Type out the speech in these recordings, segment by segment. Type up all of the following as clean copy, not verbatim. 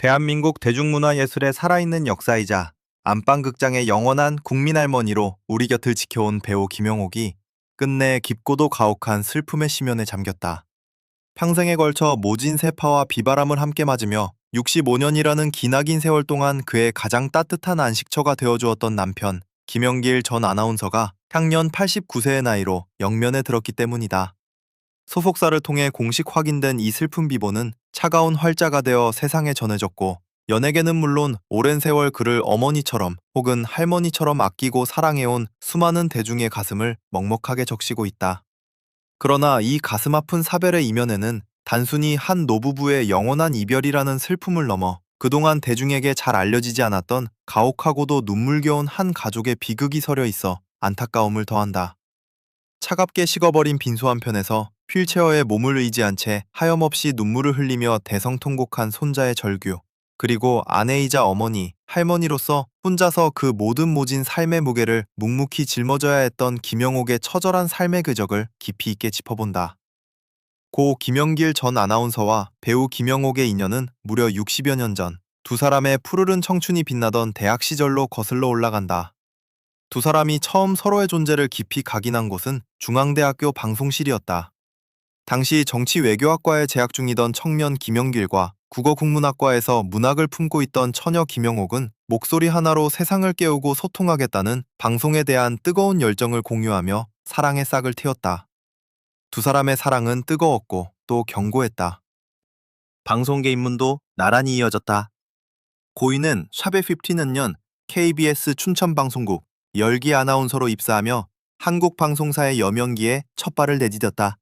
대한민국 대중문화예술의 살아있는 역사이자 안방극장의 영원한 국민할머니로 우리 곁을 지켜온 배우 김영옥이 끝내 깊고도 가혹한 슬픔의 심연에 잠겼다. 평생에 걸쳐 모진 세파와 비바람을 함께 맞으며 65년이라는 기나긴 세월 동안 그의 가장 따뜻한 안식처가 되어주었던 남편 김영길 전 아나운서가 향년 89세의 나이로 영면에 들었기 때문이다. 소속사를 통해 공식 확인된 이 슬픈 비보는 차가운 활자가 되어 세상에 전해졌고, 연예계는 물론 오랜 세월 그를 어머니처럼 혹은 할머니처럼 아끼고 사랑해온 수많은 대중의 가슴을 먹먹하게 적시고 있다. 그러나 이 가슴 아픈 사별의 이면에는 단순히 한 노부부의 영원한 이별이라는 슬픔을 넘어 그동안 대중에게 잘 알려지지 않았던 가혹하고도 눈물겨운 한 가족의 비극이 서려 있어 안타까움을 더한다. 차갑게 식어버린 빈소 한편에서 휠체어에 몸을 의지한 채 하염없이 눈물을 흘리며 대성통곡한 손자의 절규, 그리고 아내이자 어머니, 할머니로서 혼자서 그 모든 모진 삶의 무게를 묵묵히 짊어져야 했던 김영옥의 처절한 삶의 궤적을 깊이 있게 짚어본다. 고 김영길 전 아나운서와 배우 김영옥의 인연은 무려 60여 년 전, 두 사람의 푸르른 청춘이 빛나던 대학 시절로 거슬러 올라간다. 두 사람이 처음 서로의 존재를 깊이 각인한 곳은 중앙대학교 방송실이었다. 당시 정치외교학과에 재학 중이던 청년 김영길과 국어국문학과에서 문학을 품고 있던 처녀 김영옥은 목소리 하나로 세상을 깨우고 소통하겠다는 방송에 대한 뜨거운 열정을 공유하며 사랑의 싹을 틔웠다. 두 사람의 사랑은 뜨거웠고 또 견고했다. 방송계 입문도 나란히 이어졌다. 고인은 샵의 50년 KBS 춘천방송국 열기 아나운서로 입사하며 한국방송사의 여명기에 첫 발을 내디뎠다.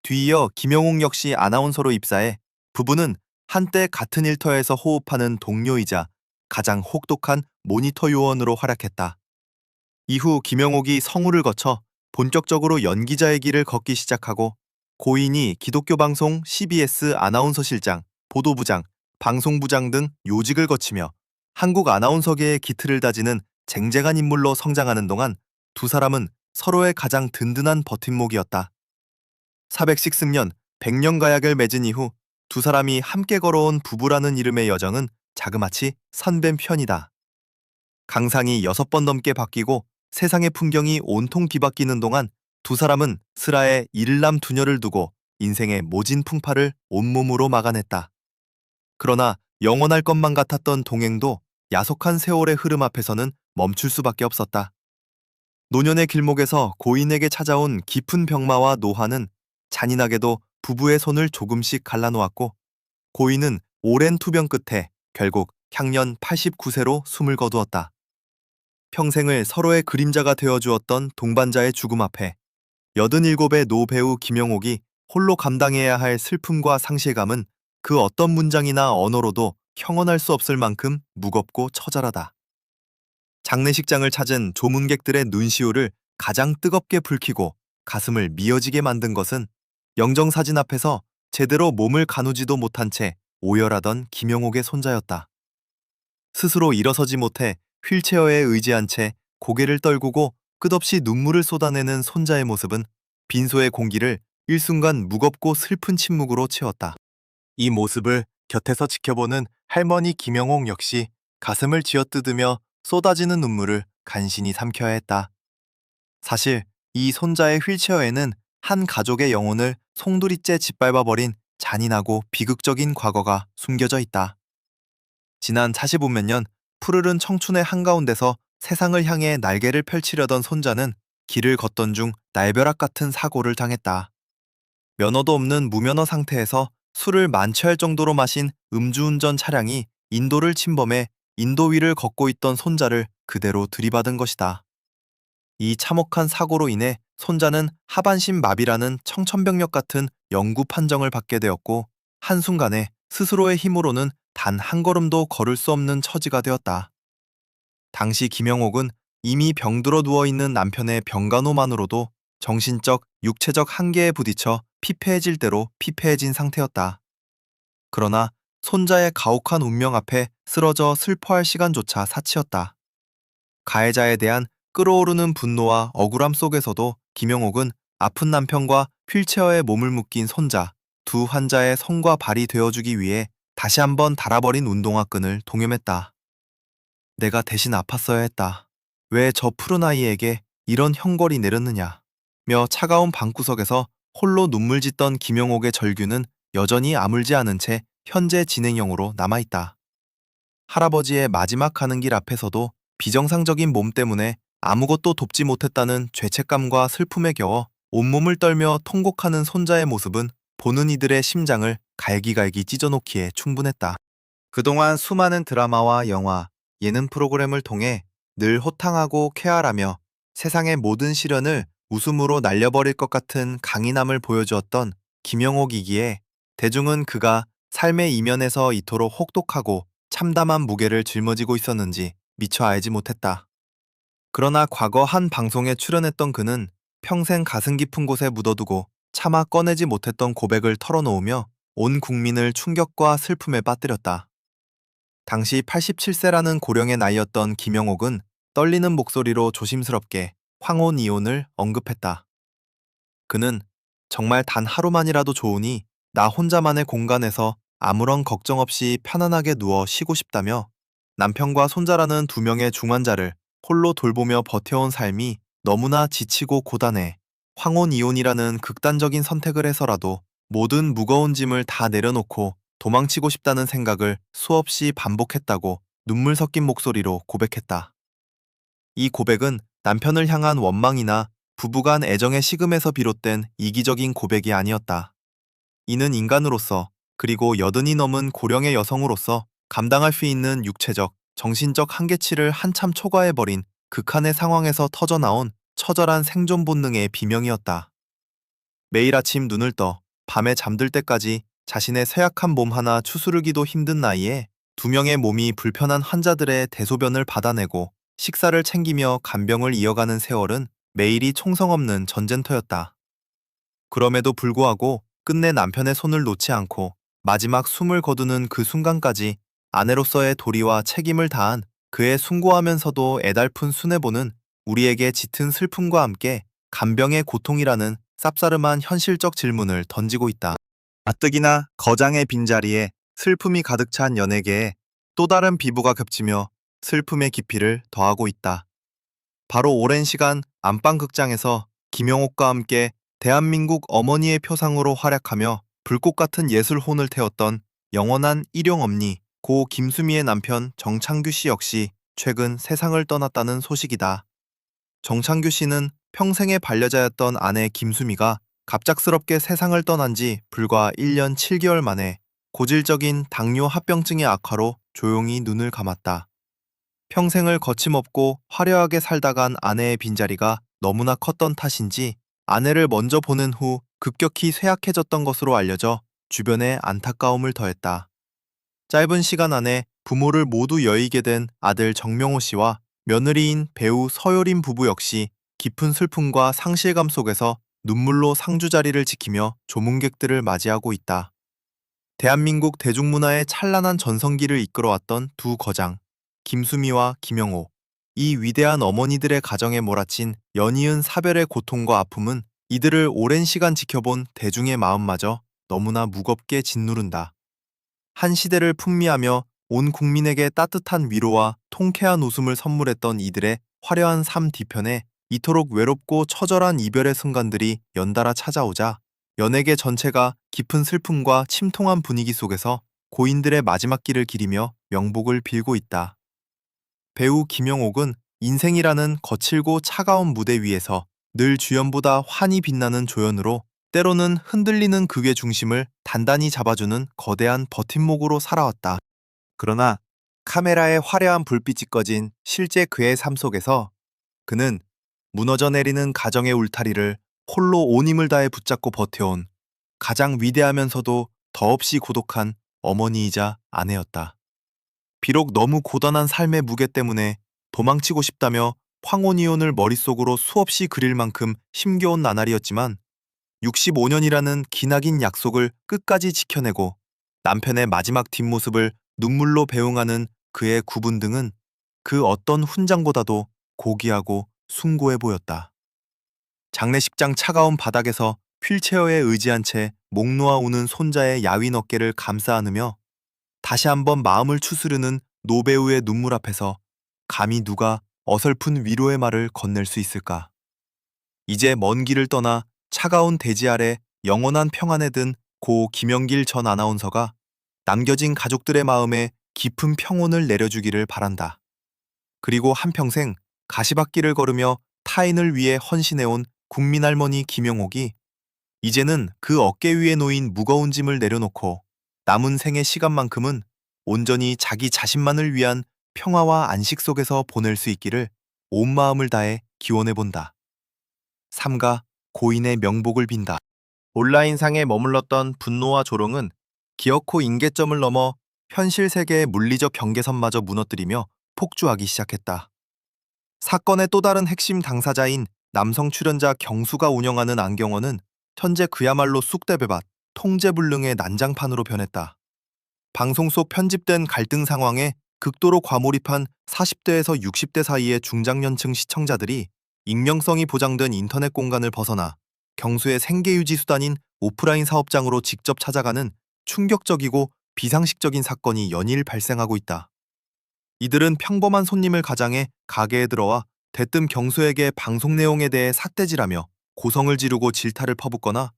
뒤이어 김영옥 역시 아나운서로 입사해 부부는 한때 같은 일터에서 호흡하는 동료이자 가장 혹독한 모니터 요원으로 활약했다. 이후 김영옥이 성우를 거쳐 본격적으로 연기자의 길을 걷기 시작하고, 고인이 기독교 방송 CBS 아나운서실장, 보도부장, 방송부장 등 요직을 거치며 한국 아나운서계의 기틀을 다지는 쟁쟁한 인물로 성장하는 동안 두 사람은 서로의 가장 든든한 버팀목이었다. 410승년, 100년 가약을 맺은 이후 두 사람이 함께 걸어온 부부라는 이름의 여정은 자그마치 선뱀 편이다. 강상이 6번 넘게 바뀌고 세상의 풍경이 온통 뒤바뀌는 동안 두 사람은 슬하에 일남 두녀를 두고 인생의 모진 풍파를 온몸으로 막아냈다. 그러나 영원할 것만 같았던 동행도 야속한 세월의 흐름 앞에서는 멈출 수밖에 없었다. 노년의 길목에서 고인에게 찾아온 깊은 병마와 노화는 잔인하게도 부부의 손을 조금씩 갈라놓았고, 고인은 오랜 투병 끝에 결국 향년 89세로 숨을 거두었다. 평생을 서로의 그림자가 되어주었던 동반자의 죽음 앞에 87의 노배우 김영옥이 홀로 감당해야 할 슬픔과 상실감은 그 어떤 문장이나 언어로도 형언할 수 없을 만큼 무겁고 처절하다. 장례식장을 찾은 조문객들의 눈시울을 가장 뜨겁게 붉히고 가슴을 미어지게 만든 것은 영정사진 앞에서 제대로 몸을 가누지도 못한 채 오열하던 김영옥의 손자였다. 스스로 일어서지 못해 휠체어에 의지한 채 고개를 떨구고 끝없이 눈물을 쏟아내는 손자의 모습은 빈소의 공기를 일순간 무겁고 슬픈 침묵으로 채웠다. 이 모습을 곁에서 지켜보는 할머니 김영옥 역시 가슴을 쥐어뜯으며 쏟아지는 눈물을 간신히 삼켜야 했다. 사실 이 손자의 휠체어에는 한 가족의 영혼을 송두리째 짓밟아버린 잔인하고 비극적인 과거가 숨겨져 있다. 지난 45몇 년 푸르른 청춘의 한가운데서 세상을 향해 날개를 펼치려던 손자는 길을 걷던 중 날벼락 같은 사고를 당했다. 면허도 없는 무면허 상태에서 술을 만취할 정도로 마신 음주운전 차량이 인도를 침범해 인도 위를 걷고 있던 손자를 그대로 들이받은 것이다. 이 참혹한 사고로 인해 손자는 하반신 마비라는 청천벽력 같은 영구 판정을 받게 되었고, 한순간에 스스로의 힘으로는 단 한 걸음도 걸을 수 없는 처지가 되었다. 당시 김영옥은 이미 병들어 누워있는 남편의 병간호만으로도 정신적, 육체적 한계에 부딪혀 피폐해질 대로 피폐해진 상태였다. 그러나 손자의 가혹한 운명 앞에 쓰러져 슬퍼할 시간조차 사치였다. 가해자에 대한 끓어오르는 분노와 억울함 속에서도 김영옥은 아픈 남편과 휠체어에 몸을 묶인 손자, 두 환자의 손과 발이 되어주기 위해 다시 한번 달아버린 운동화 끈을 동염했다. 내가 대신 아팠어야 했다. 왜 저 푸른 아이에게 이런 형벌이 내렸느냐. 며 차가운 방구석에서 홀로 눈물 짓던 김영옥의 절규는 여전히 아물지 않은 채 현재 진행형으로 남아있다. 할아버지의 마지막 가는 길 앞에서도 비정상적인 몸 때문에 아무것도 돕지 못했다는 죄책감과 슬픔에 겨워 온몸을 떨며 통곡하는 손자의 모습은 보는 이들의 심장을 갈기갈기 찢어놓기에 충분했다. 그동안 수많은 드라마와 영화, 예능 프로그램을 통해 늘 호탕하고 쾌활하며 세상의 모든 시련을 웃음으로 날려버릴 것 같은 강인함을 보여주었던 김영옥이기에 대중은 그가 삶의 이면에서 이토록 혹독하고 참담한 무게를 짊어지고 있었는지 미처 알지 못했다. 그러나 과거 한 방송에 출연했던 그는 평생 가슴 깊은 곳에 묻어두고 차마 꺼내지 못했던 고백을 털어놓으며 온 국민을 충격과 슬픔에 빠뜨렸다. 당시 87세라는 고령의 나이였던 김영옥은 떨리는 목소리로 조심스럽게 황혼 이혼을 언급했다. 그는 정말 단 하루만이라도 좋으니 나 혼자만의 공간에서 아무런 걱정 없이 편안하게 누워 쉬고 싶다며 남편과 손자라는 두 명의 중환자를 홀로 돌보며 버텨온 삶이 너무나 지치고 고단해 황혼 이혼이라는 극단적인 선택을 해서라도 모든 무거운 짐을 다 내려놓고 도망치고 싶다는 생각을 수없이 반복했다고 눈물 섞인 목소리로 고백했다. 이 고백은 남편을 향한 원망이나 부부간 애정의 식음에서 비롯된 이기적인 고백이 아니었다. 이는 인간으로서 그리고 여든이 넘은 고령의 여성으로서 감당할 수 있는 육체적, 정신적 한계치를 한참 초과해버린 극한의 상황에서 터져나온 처절한 생존 본능의 비명이었다. 매일 아침 눈을 떠 밤에 잠들 때까지 자신의 쇠약한 몸 하나 추스르기도 힘든 나이에 두 명의 몸이 불편한 환자들의 대소변을 받아내고 식사를 챙기며 간병을 이어가는 세월은 매일이 총성 없는 전쟁터였다. 그럼에도 불구하고 끝내 남편의 손을 놓지 않고 마지막 숨을 거두는 그 순간까지 아내로서의 도리와 책임을 다한 그의 숭고하면서도 애달픈 순애보는 우리에게 짙은 슬픔과 함께 간병의 고통이라는 쌉싸름한 현실적 질문을 던지고 있다. 가뜩이나 거장의 빈자리에 슬픔이 가득 찬 연예계에 또 다른 비부가 겹치며 슬픔의 깊이를 더하고 있다. 바로 오랜 시간 안방극장에서 김영옥과 함께 대한민국 어머니의 표상으로 활약하며 불꽃 같은 예술혼을 태웠던 영원한 일용엄니 고 김수미의 남편 정창규 씨 역시 최근 세상을 떠났다는 소식이다. 정창규 씨는 평생의 반려자였던 아내 김수미가 갑작스럽게 세상을 떠난 지 불과 1년 7개월 만에 고질적인 당뇨 합병증의 악화로 조용히 눈을 감았다. 평생을 거침없고 화려하게 살다 간 아내의 빈자리가 너무나 컸던 탓인지 아내를 먼저 보낸 후 급격히 쇠약해졌던 것으로 알려져 주변에 안타까움을 더했다. 짧은 시간 안에 부모를 모두 여의게 된 아들 정명호 씨와 며느리인 배우 서효린 부부 역시 깊은 슬픔과 상실감 속에서 눈물로 상주 자리를 지키며 조문객들을 맞이하고 있다. 대한민국 대중문화의 찬란한 전성기를 이끌어왔던 두 거장, 김수미와 김영호. 이 위대한 어머니들의 가정에 몰아친 연이은 사별의 고통과 아픔은 이들을 오랜 시간 지켜본 대중의 마음마저 너무나 무겁게 짓누른다. 한 시대를 풍미하며 온 국민에게 따뜻한 위로와 통쾌한 웃음을 선물했던 이들의 화려한 삶 뒤편에 이토록 외롭고 처절한 이별의 순간들이 연달아 찾아오자 연예계 전체가 깊은 슬픔과 침통한 분위기 속에서 고인들의 마지막 길을 기리며 명복을 빌고 있다. 배우 김영옥은 인생이라는 거칠고 차가운 무대 위에서 늘 주연보다 환히 빛나는 조연으로 때로는 흔들리는 극의 중심을 단단히 잡아주는 거대한 버팀목으로 살아왔다. 그러나 카메라의 화려한 불빛이 꺼진 실제 그의 삶 속에서 그는 무너져 내리는 가정의 울타리를 홀로 온 힘을 다해 붙잡고 버텨온 가장 위대하면서도 더없이 고독한 어머니이자 아내였다. 비록 너무 고단한 삶의 무게 때문에 도망치고 싶다며 황혼이혼을 머릿속으로 수없이 그릴 만큼 힘겨운 나날이었지만 65년이라는 기나긴 약속을 끝까지 지켜내고 남편의 마지막 뒷모습을 눈물로 배웅하는 그의 구분등은 그 어떤 훈장보다도 고귀하고 숭고해 보였다. 장례식장 차가운 바닥에서 휠체어에 의지한 채 목 놓아 우는 손자의 야윈 어깨를 감싸 안으며 다시 한번 마음을 추스르는 노배우의 눈물 앞에서 감히 누가 어설픈 위로의 말을 건넬 수 있을까? 이제 먼 길을 떠나 차가운 대지 아래 영원한 평안에 든 고 김영길 전 아나운서가 남겨진 가족들의 마음에 깊은 평온을 내려주기를 바란다. 그리고 한평생 가시밭길을 걸으며 타인을 위해 헌신해온 국민할머니 김영옥이 이제는 그 어깨 위에 놓인 무거운 짐을 내려놓고 남은 생의 시간만큼은 온전히 자기 자신만을 위한 평화와 안식 속에서 보낼 수 있기를 온 마음을 다해 기원해본다. 삼가 고인의 명복을 빈다. 온라인상에 머물렀던 분노와 조롱은 기어코 임계점을 넘어 현실 세계의 물리적 경계선마저 무너뜨리며 폭주하기 시작했다. 사건의 또 다른 핵심 당사자인 남성 출연자 경수가 운영하는 안경원은 현재 그야말로 쑥대밭, 통제불능의 난장판으로 변했다. 방송 속 편집된 갈등 상황에 극도로 과몰입한 40대에서 60대 사이의 중장년층 시청자들이 익명성이 보장된 인터넷 공간을 벗어나 경수의 생계유지 수단인 오프라인 사업장으로 직접 찾아가는 충격적이고 비상식적인 사건이 연일 발생하고 있다. 이들은 평범한 손님을 가장해 가게에 들어와 대뜸 경수에게 방송 내용에 대해 삿대질하며 고성을 지르고 질타를 퍼붓거나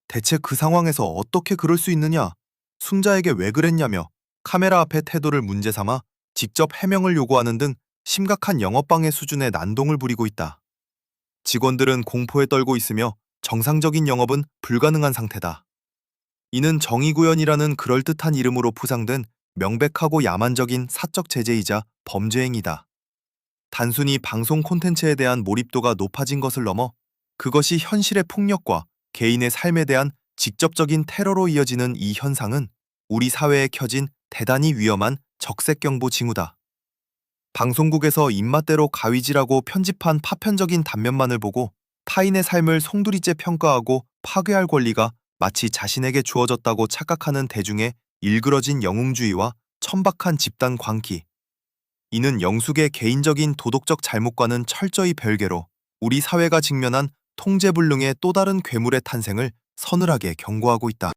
대체 그 상황에서 어떻게 그럴 수 있느냐, 순자에게 왜 그랬냐며 카메라 앞에 태도를 문제 삼아 직접 해명을 요구하는 등 심각한 영업방해 수준의 난동을 부리고 있다. 직원들은 공포에 떨고 있으며 정상적인 영업은 불가능한 상태다. 이는 정의구현이라는 그럴듯한 이름으로 포장된 명백하고 야만적인 사적 제재이자 범죄 행위다. 단순히 방송 콘텐츠에 대한 몰입도가 높아진 것을 넘어 그것이 현실의 폭력과 개인의 삶에 대한 직접적인 테러로 이어지는 이 현상은 우리 사회에 켜진 대단히 위험한 적색경보 징후다. 방송국에서 입맛대로 가위질하고 편집한 파편적인 단면만을 보고 타인의 삶을 송두리째 평가하고 파괴할 권리가 마치 자신에게 주어졌다고 착각하는 대중의 일그러진 영웅주의와 천박한 집단 광기. 이는 영숙의 개인적인 도덕적 잘못과는 철저히 별개로 우리 사회가 직면한 통제불능의 또 다른 괴물의 탄생을 서늘하게 경고하고 있다.